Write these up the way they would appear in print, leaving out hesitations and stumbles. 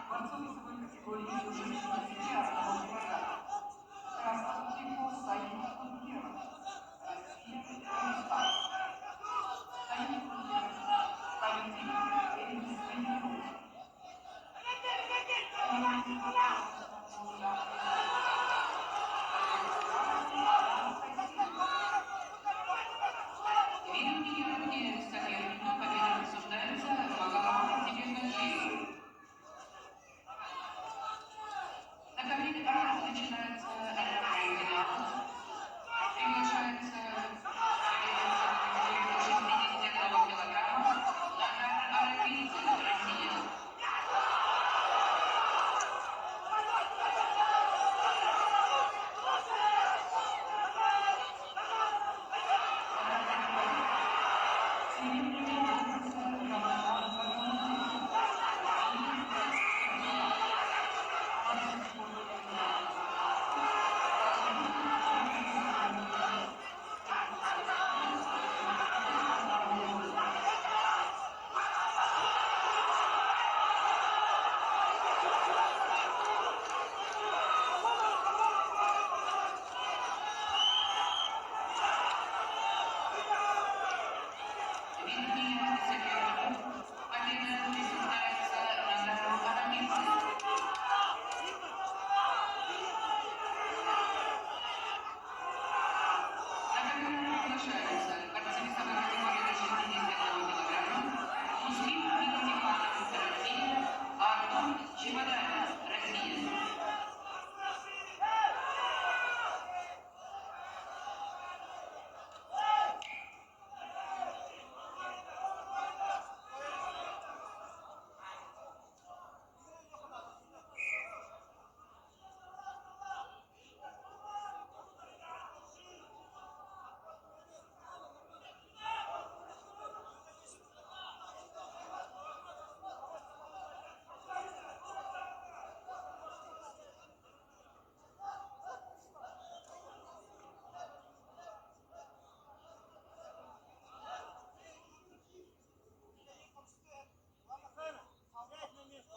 борцов весовой категории до 65 килограмм. Красный по Саид Кункеров. Россия Рустам. Саид Кункеров. Победитель Эльвис Венеров. Видео соперника победа присуждается Магомаду Дибегаджиеву. На коврине начинается финал. Приглашается до 61 килограмма Нагар Аравидзе,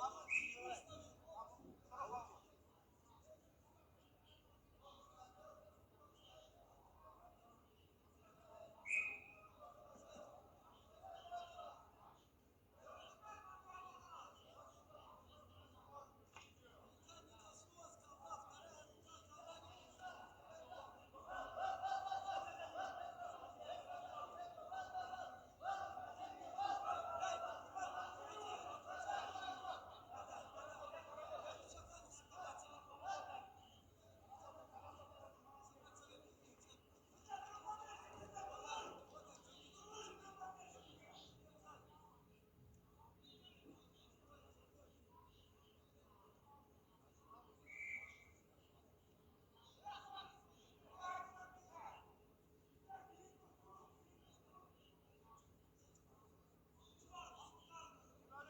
Россия.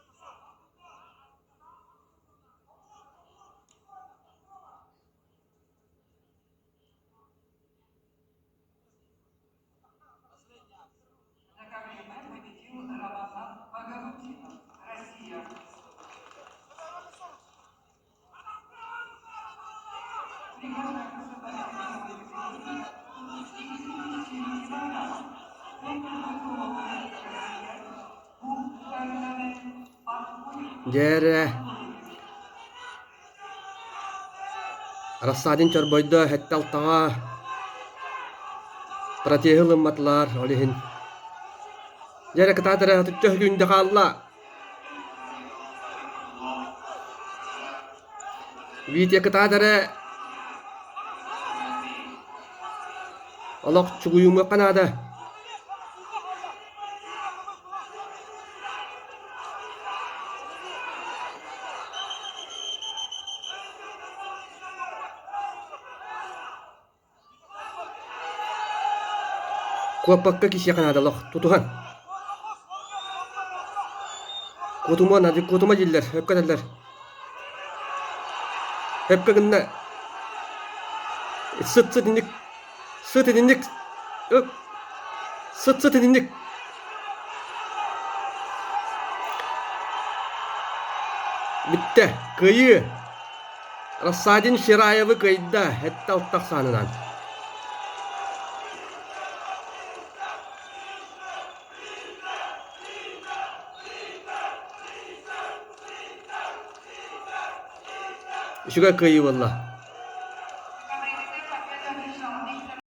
Победил Рамазан Багаутдинов, Россия. Jere Rassadin çorboyda hettal tağa pratihilin matlar olihin. Jere kıtadere hatüccöh günde kalla. Vite kıtadere olok çuguyumu kanada. Kuapakka kisi kanada loh tutuhan. Kutuma nadi kutuma jiller hep kadarlar. Hep kagınna. Sıt sıt indik. Sıt indik. Sıt sıt indik. Bitti. Kıyı. Rassadin Şirayev'i kıydı. Hette alttak sanıdan. Şuga kıyı valla.